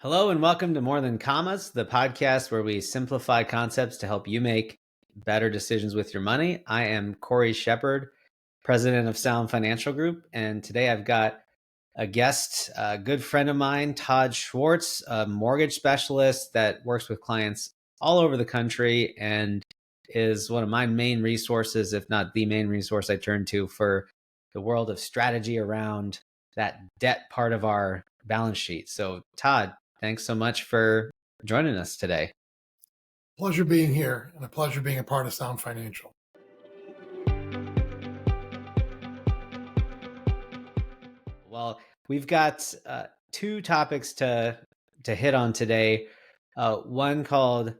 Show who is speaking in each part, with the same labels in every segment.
Speaker 1: Hello and welcome to More Than Commas, the podcast where we simplify concepts to help you make better decisions with your money. I am Cory Shepard, president of Sound Financial Group, and today I've got a guest, a good friend of mine, Todd Schwartz, a mortgage specialist that works with clients all over the country and is one of my main resources, if not the main resource I turn to for the world of strategy around that debt part of our balance sheet. So, Todd, thanks so much for joining us today.
Speaker 2: Pleasure being here and a pleasure being a part of Sound Financial.
Speaker 1: Well, we've got two topics to hit on today. One called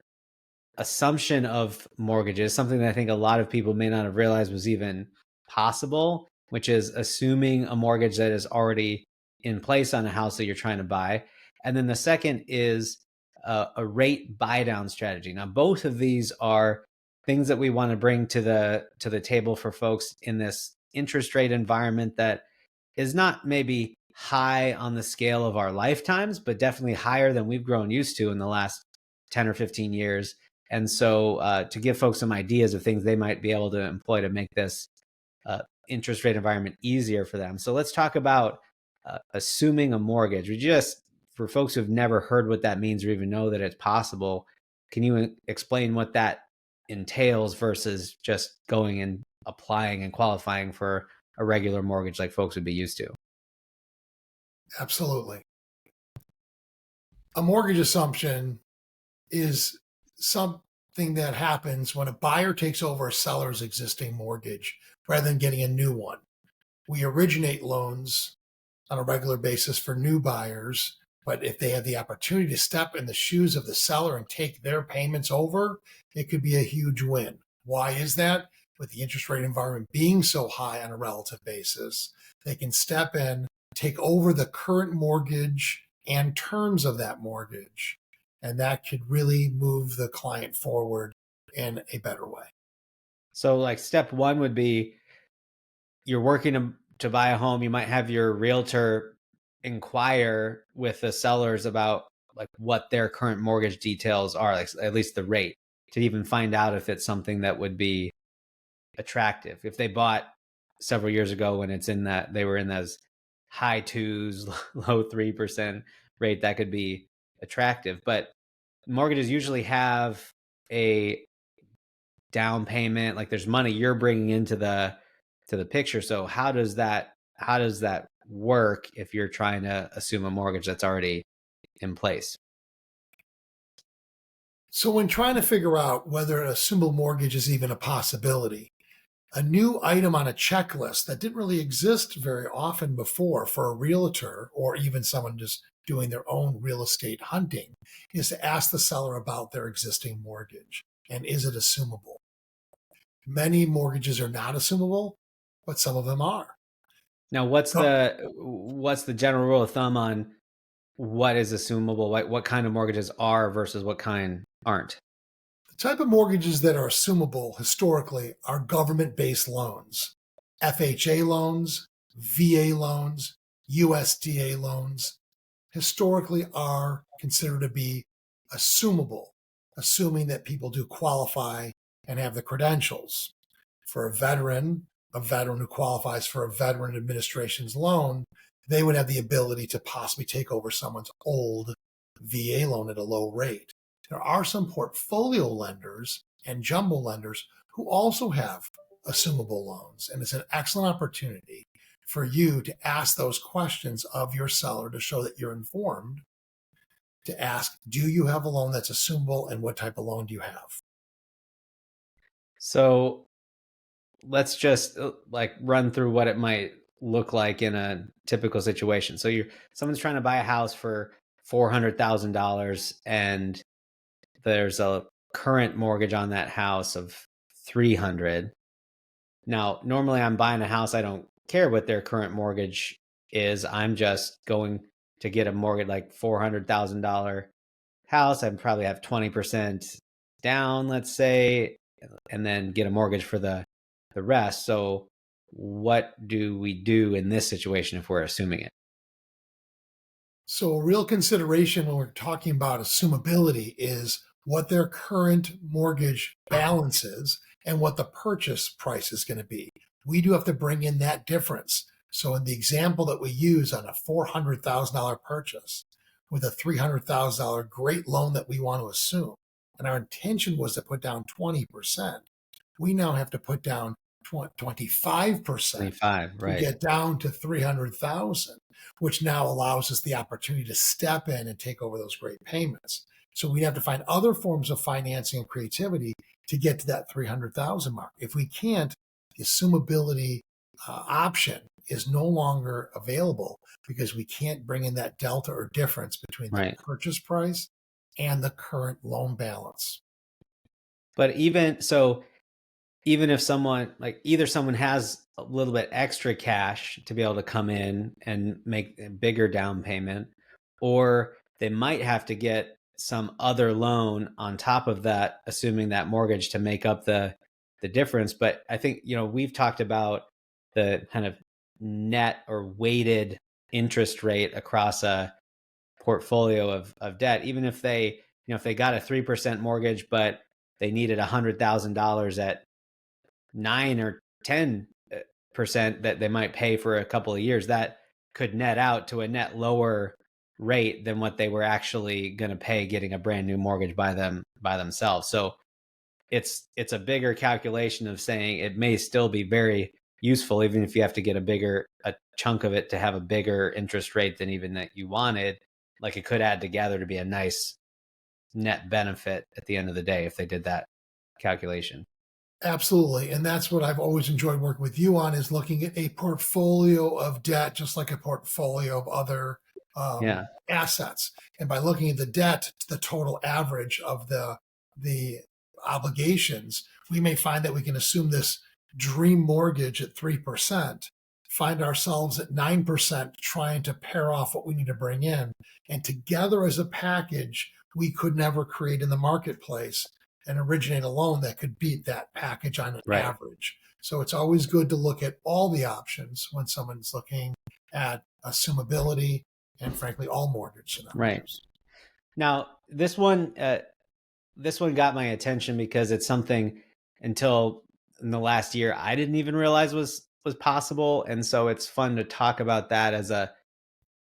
Speaker 1: assumption of mortgages, something that I think a lot of people may not have realized was even possible, which is assuming a mortgage that is already in place on a house that you're trying to buy. And then the second is a rate buy down strategy. Now, both of these are things that we want to bring to the table for folks in this interest rate environment that is not maybe high on the scale of our lifetimes, but definitely higher than we've grown used to in the last 10 or 15 years. And so to give folks some ideas of things they might be able to employ to make this interest rate environment easier for them. So let's talk about assuming a mortgage. For folks who've never heard what that means or even know that it's possible, can you explain what that entails versus just going and applying and qualifying for a regular mortgage like folks would be used to?
Speaker 2: Absolutely. A mortgage assumption is something that happens when a buyer takes over a seller's existing mortgage rather than getting a new one. We originate loans on a regular basis for new buyers, but if they have the opportunity to step in the shoes of the seller and take their payments over, it could be a huge win. Why is that? With the interest rate environment being so high on a relative basis, they can step in, take over the current mortgage and terms of that mortgage. And that could really move the client forward in a better way.
Speaker 1: So like step one would be you're working to buy a home. You might have your realtor inquire with the sellers about like what their current mortgage details are, like at least the rate, to even find out if it's something that would be attractive. If they bought several years ago when they were in those high twos, low 3% rate, that could be attractive. But mortgages usually have a down payment, like there's money you're bringing into the picture. So how does that work if you're trying to assume a mortgage that's already in place?
Speaker 2: So when trying to figure out whether a assumable mortgage is even a possibility, a new item on a checklist that didn't really exist very often before for a realtor or even someone just doing their own real estate hunting is to ask the seller about their existing mortgage and is it assumable? Many mortgages are not assumable, but some of them are.
Speaker 1: Now, what's the general rule of thumb on what is assumable? What kind of mortgages are versus what kind aren't?
Speaker 2: The type of mortgages that are assumable historically are government-based loans, FHA loans, VA loans, USDA loans, historically are considered to be assumable, assuming that people do qualify and have the credentials. For a veteran who qualifies for a veteran administration's loan, they would have the ability to possibly take over someone's old VA loan at a low rate. There are some portfolio lenders and jumbo lenders who also have assumable loans, and it's an excellent opportunity for you to ask those questions of your seller to show that you're informed, to ask, do you have a loan that's assumable and what type of loan do you have?
Speaker 1: So let's just like run through what it might look like in a typical situation. So someone's trying to buy a house for $400,000 and there's a current mortgage on that house of $300,000. Now, normally I'm buying a house, I don't care what their current mortgage is. I'm just going to get a mortgage like $400,000 house. I probably have 20% down, let's say, and then get a mortgage for the rest. So what do we do in this situation if we're assuming it?
Speaker 2: So a real consideration when we're talking about assumability is what their current mortgage balance is and what the purchase price is going to be. We do have to bring in that difference. So in the example that we use on a $400,000 purchase with a $300,000 great loan that we want to assume, and our intention was to put down 20%, we now have to put down 25%
Speaker 1: 25,
Speaker 2: to
Speaker 1: right.
Speaker 2: get down to 300,000, which now allows us the opportunity to step in and take over those great payments. So we'd have to find other forms of financing and creativity to get to that 300,000 mark. If we can't, the assumability option is no longer available because we can't bring in that delta or difference between the
Speaker 1: Right.
Speaker 2: purchase price and the current loan balance.
Speaker 1: But even if someone, like, either someone has a little bit extra cash to be able to come in and make a bigger down payment, or they might have to get some other loan on top of that, assuming that mortgage, to make up the difference. But I think, we've talked about the kind of net or weighted interest rate across a portfolio of debt. Even if they, if they got a 3% mortgage, but they needed $100,000 at 9 or 10% that they might pay for a couple of years, that could net out to a net lower rate than what they were actually going to pay getting a brand new mortgage by themselves. So it's a bigger calculation of saying it may still be very useful, even if you have to get a chunk of it to have a bigger interest rate than even that you wanted. Like, it could add together to be a nice net benefit at the end of the day if they did that calculation.
Speaker 2: Absolutely. And that's what I've always enjoyed working with you on, is looking at a portfolio of debt, just like a portfolio of other
Speaker 1: Yeah.
Speaker 2: assets. And by looking at the debt to the total average of the obligations, we may find that we can assume this dream mortgage at 3%, find ourselves at 9% trying to pair off what we need to bring in. And together as a package, we could never create in the marketplace and originate a loan that could beat that package on an
Speaker 1: Right.
Speaker 2: average. So it's always good to look at all the options when someone's looking at assumability and, frankly, all mortgage scenarios.
Speaker 1: Right. Now, this one got my attention because it's something, until in the last year, I didn't even realize was possible. And so it's fun to talk about that as a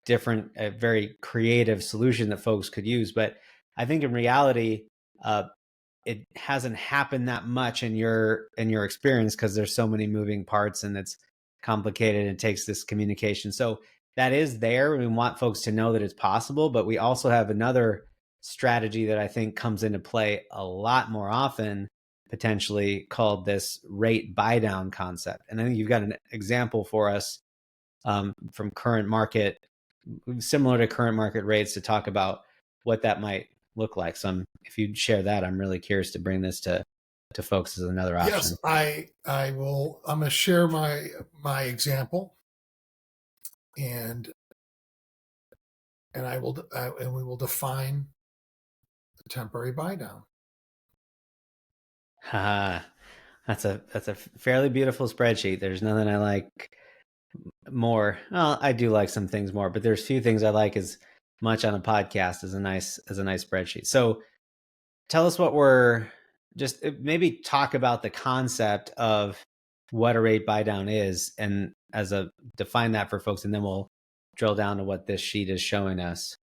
Speaker 1: very creative solution that folks could use. But I think in reality, it hasn't happened that much in your experience, because there's so many moving parts and it's complicated and it takes this communication. So that is there. We want folks to know that it's possible, but we also have another strategy that I think comes into play a lot more often, potentially, called this rate buy down concept. And I think you've got an example for us from current market, similar to current market rates, to talk about what that might look like. So if you'd share that, I'm really curious to bring this to folks as another option.
Speaker 2: Yes, I will. I'm going to share my example, and we will define the temporary buy down.
Speaker 1: That's a fairly beautiful spreadsheet. There's nothing I like more. Well, I do like some things more, but there's few things I like as much on a podcast as a nice spreadsheet. So tell us just maybe talk about the concept of what a rate buy down is, and define that for folks, and then we'll drill down to what this sheet is showing us.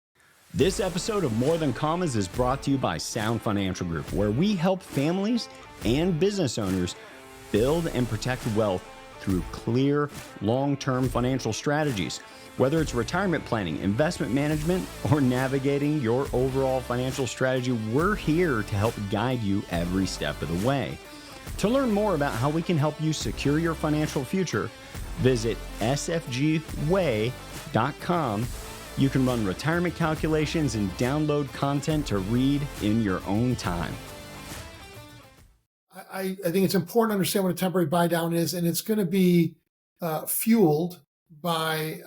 Speaker 3: This episode of More Than Commas is brought to you by Sound Financial Group, where we help families and business owners build and protect wealth through clear, long-term financial strategies. Whether it's retirement planning, investment management, or navigating your overall financial strategy, we're here to help guide you every step of the way. To learn more about how we can help you secure your financial future, visit sfgway.com. You can run retirement calculations and download content to read in your own time.
Speaker 2: I think it's important to understand what a temporary buy down is, and it's going to be fueled by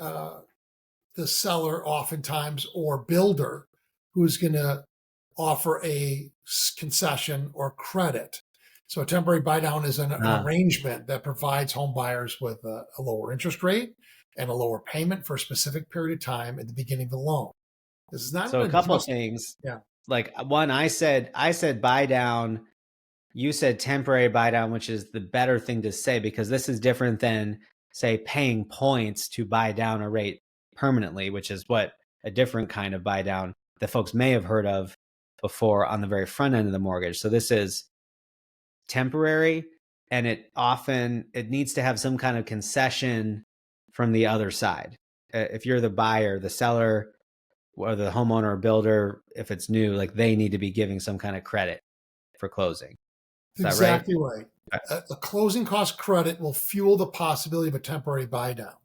Speaker 2: the seller oftentimes, or builder, who's going to offer a concession or credit. So a temporary buy down is an arrangement that provides home buyers with a lower interest rate and a lower payment for a specific period of time at the beginning of the loan. This is not
Speaker 1: So a
Speaker 2: an
Speaker 1: couple
Speaker 2: adjustment.
Speaker 1: things.
Speaker 2: Yeah.
Speaker 1: Like one, I said buy down. You said temporary buy down, which is the better thing to say, because this is different than, say, paying points to buy down a rate permanently, which is what a different kind of buy down that folks may have heard of before on the very front end of the mortgage. So this is temporary, and it needs to have some kind of concession from the other side. If you're the buyer, the seller, or the homeowner or builder, if it's new, like they need to be giving some kind of credit for closing. Is that
Speaker 2: Exactly
Speaker 1: right?
Speaker 2: right. A closing cost credit will fuel the possibility of a temporary buy down.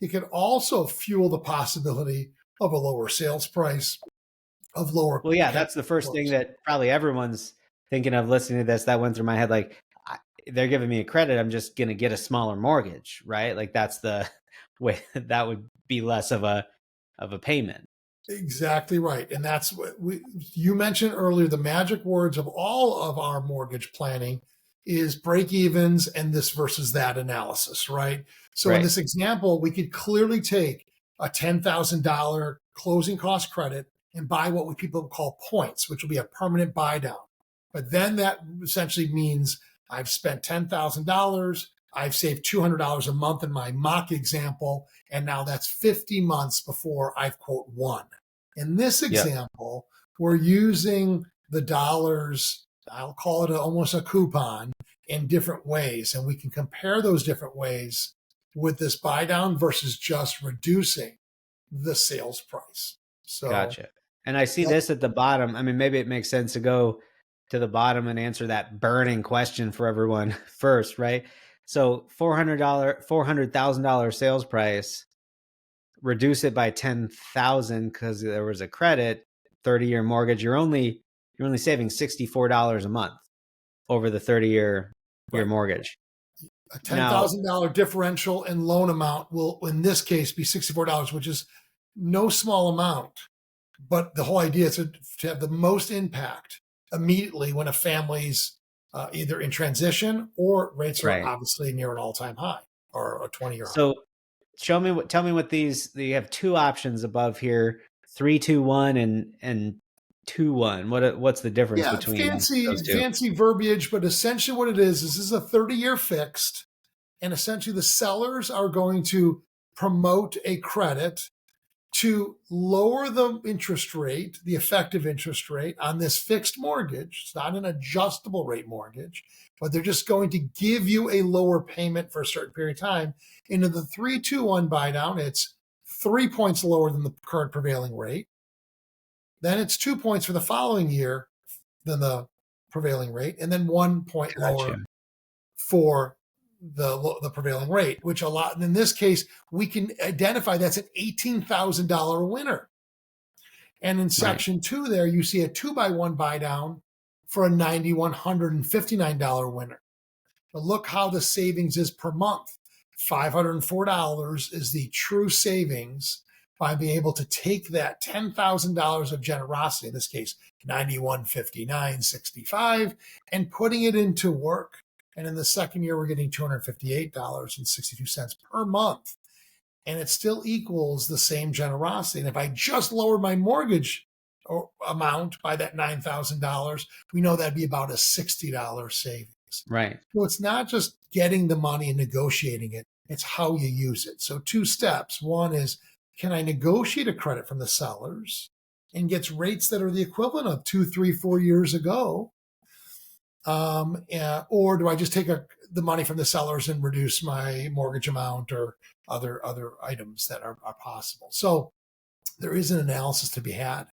Speaker 2: It can also fuel the possibility of a lower sales price, of lower.
Speaker 1: Well, yeah, that's the first thing that probably everyone's thinking of listening to this. That went through my head. Like, they're giving me a credit, I'm just going to get a smaller mortgage, right? Like that's the way that would be less of a payment.
Speaker 2: Exactly right. And that's what you mentioned earlier. The magic words of all of our mortgage planning is break evens and this versus that analysis, right? So in this example, we could clearly take a $10,000 closing cost credit and buy what people call points, which will be a permanent buy down. But then that essentially means I've spent $10,000. I've saved $200 a month in my mock example. And now that's 50 months before I've quote won. In this example, we're using the dollars, I'll call it almost a coupon, in different ways. And we can compare those different ways with this buy down versus just reducing the sales price. So
Speaker 1: gotcha. And I see this at the bottom. I mean, maybe it makes sense to go to the bottom and answer that burning question for everyone first, right? So $400,000 sales price, reduce it by 10,000 because there was a credit, 30-year mortgage. You're only saving $64 a month over the 30-year mortgage.
Speaker 2: A $10,000 differential in loan amount will, in this case, be $64, which is no small amount. But the whole idea is to have the most impact immediately when a family's either in transition or rates are obviously near an all-time high or a 20-year high.
Speaker 1: So tell me what these, you have two options above here, 3-2-1 and 2-1. What's the difference between those two?
Speaker 2: Fancy verbiage, but essentially what it is this is a 30-year fixed, and essentially the sellers are going to promote a credit to lower the interest rate, the effective interest rate on this fixed mortgage. It's not an adjustable rate mortgage, but they're just going to give you a lower payment for a certain period of time. Into the 3-2-1 buy down, it's 3 points lower than the current prevailing rate. Then it's 2 points for the following year than the prevailing rate, and then 1 point lower for the prevailing rate, which a lot, in this case, we can identify that's an $18,000 winner. And in section 2 there, you see a 2-by-1 buy down for a $9,159 winner. But look how the savings is per month. $504 is the true savings by being able to take that $10,000 of generosity, in this case, $91,596.65, and putting it into work. And in the second year, we're getting $258.62 per month. And it still equals the same generosity. And if I just lower my mortgage amount by that $9,000, we know that'd be about a $60 savings.
Speaker 1: Right.
Speaker 2: So it's not just getting the money and negotiating it, it's how you use it. So 2 steps. One is, can I negotiate a credit from the sellers and get rates that are the equivalent of 2, 3, 4 years ago? Or do I just take the money from the sellers and reduce my mortgage amount or other items that are possible? So there is an analysis to be had,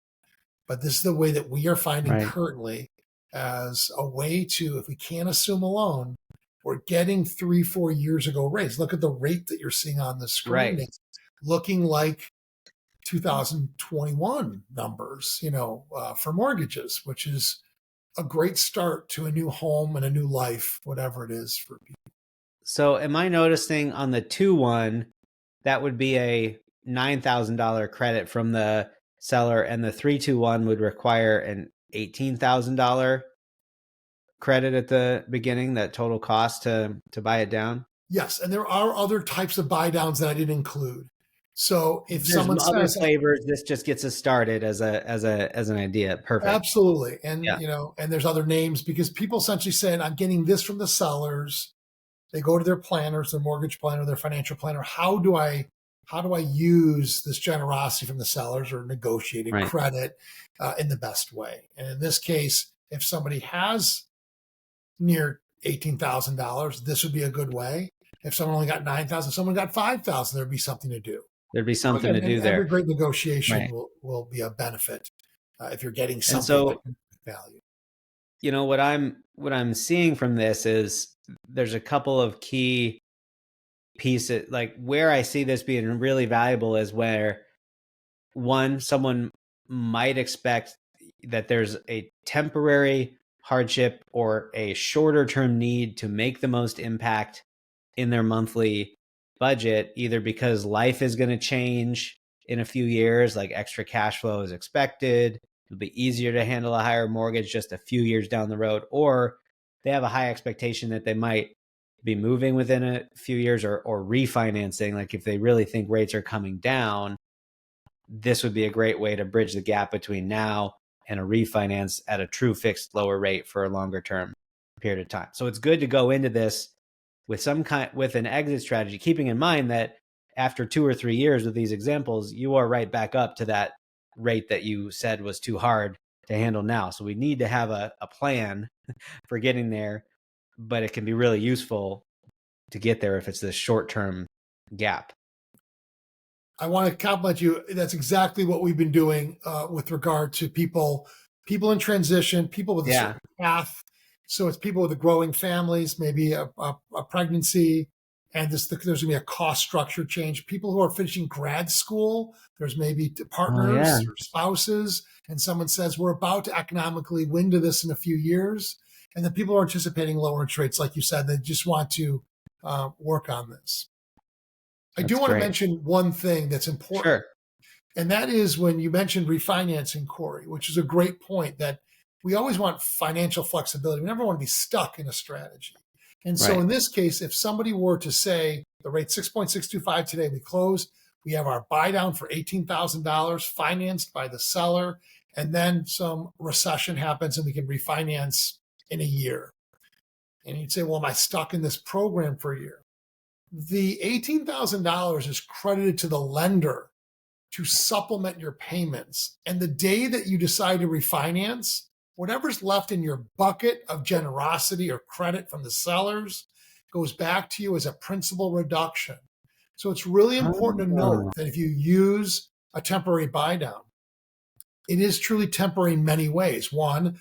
Speaker 2: but this is the way that we are finding currently as a way to, if we can't assume a loan, we're getting 3, 4 years ago rates. Look at the rate that you're seeing on the screen. It's looking like 2021 numbers, for mortgages, which is a great start to a new home and a new life, whatever it is for people.
Speaker 1: So am I noticing on the 2-1, that would be a $9,000 credit from the seller, and the 3-2-1 would require an $18,000 credit at the beginning, that total cost to buy it down?
Speaker 2: Yes, and there are other types of buy downs that I didn't include. So if
Speaker 1: There's
Speaker 2: someone
Speaker 1: other
Speaker 2: says,
Speaker 1: flavors. This just gets us started as an idea. Perfect.
Speaker 2: absolutely, and
Speaker 1: Yeah.
Speaker 2: and there's other names, because people essentially saying, I'm getting this from the sellers. They go to their planners, their mortgage planner, their financial planner. How do I use this generosity from the sellers or negotiated
Speaker 1: Right.
Speaker 2: credit in the best way? And in this case, if somebody has near $18,000, this would be a good way. If someone only got 9,000, someone got 5,000, there'd be something to do.
Speaker 1: There'd be
Speaker 2: So
Speaker 1: something
Speaker 2: again,
Speaker 1: to do
Speaker 2: every
Speaker 1: there.
Speaker 2: great negotiation
Speaker 1: Right.
Speaker 2: will be a benefit if you're getting
Speaker 1: And
Speaker 2: something that
Speaker 1: so,
Speaker 2: can value.
Speaker 1: what I'm seeing from this is there's a couple of key pieces, like where I see this being really valuable is where one, someone might expect that there's a temporary hardship or a shorter term need to make the most impact in their monthly budget, either because life is going to change in a few years, like extra cash flow is expected. It'll be easier to handle a higher mortgage just a few years down the road, or they have a high expectation that they might be moving within a few years, or refinancing. Like if they really think rates are coming down, this would be a great way to bridge the gap between now and a refinance at a true fixed lower rate for a longer term period of time. So it's good to go into this with an exit strategy, keeping in mind that after 2 or 3 years with these examples, you are right back up to that rate that you said was too hard to handle now. So we need to have a plan for getting there, but it can be really useful to get there if it's this short-term gap.
Speaker 2: I want to compliment you. That's exactly what we've been doing with regard to people in transition, people with a certain path. So it's people with growing families, maybe a pregnancy, and there's going to be a cost structure change. People who are finishing grad school, there's maybe partners or spouses, and someone says, we're about to economically win to this in a few years. And then people are anticipating lower interest rates, like you said, they just want to work on this. I do want to mention one thing that's important.
Speaker 1: Sure.
Speaker 2: And that is when you mentioned refinancing, Cory, which is a great point, that we always want financial flexibility. We never want to be stuck in a strategy. And so in this case, if somebody were to say the rate 6.625 today, we close, we have our buy down for $18,000 financed by the seller, and then some recession happens and we can refinance in a year. And you'd say, well, am I stuck in this program for a year? The $18,000 is credited to the lender to supplement your payments. And the day that you decide to refinance, whatever's left in your bucket of generosity or credit from the sellers goes back to you as a principal reduction. So it's really important to note that if you use a temporary buy down, it is truly temporary in many ways. One,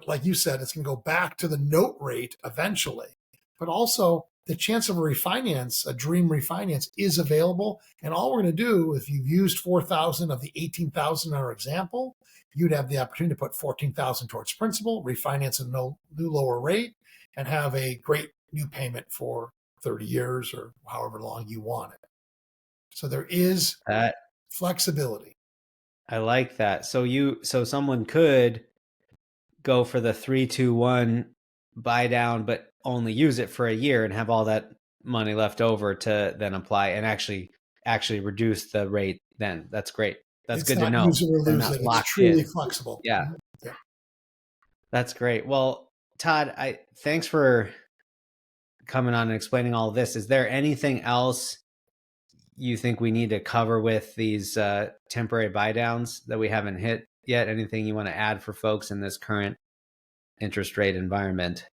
Speaker 2: like you said, it's going to go back to the note rate eventually, but also the chance of a refinance, a dream refinance, is available. And all we're going to do, if you've used $4,000 of the $18,000 in our example, you'd have the opportunity to put $14,000 towards principal, refinance at a new lower rate, and have a great new payment for 30 years or however long you want it. So there is flexibility.
Speaker 1: I like that. So someone could go for the 3-2-1 buy down, but only use it for a year and have all that money left over to then apply and actually reduce the rate. Then that's great. That's good to know.
Speaker 2: Use it or lose it. It's truly flexible.
Speaker 1: Yeah. That's great. Well, Todd, thanks for coming on and explaining all of this. Is there anything else you think we need to cover with these temporary buy downs that we haven't hit yet? Anything you want to add for folks in this current interest rate environment?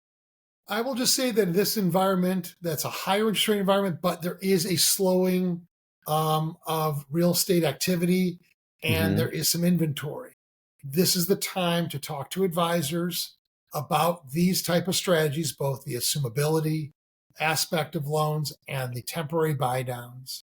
Speaker 2: I will just say that this environment, that's a higher interest rate environment, but there is a slowing of real estate activity, and there is some inventory. This is the time to talk to advisors about these type of strategies, both the assumability aspect of loans and the temporary buy downs,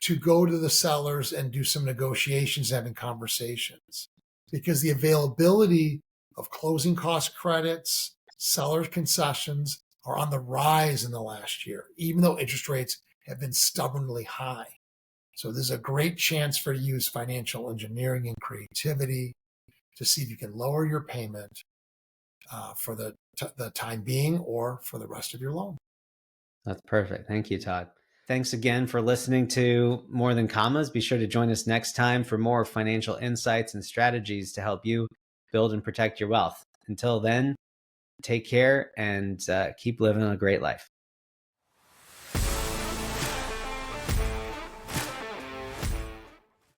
Speaker 2: to go to the sellers and do some negotiations, having conversations, because the availability of closing cost credits, seller concessions are on the rise in the last year, even though interest rates have been stubbornly high. So there's a great chance for you to use financial engineering and creativity to see if you can lower your payment for the time being or for the rest of your loan.
Speaker 1: That's perfect. Thank you, Todd. Thanks again for listening to More Than Commas. Be sure to join us next time for more financial insights and strategies to help you build and protect your wealth. Until then, take care and keep living a great life.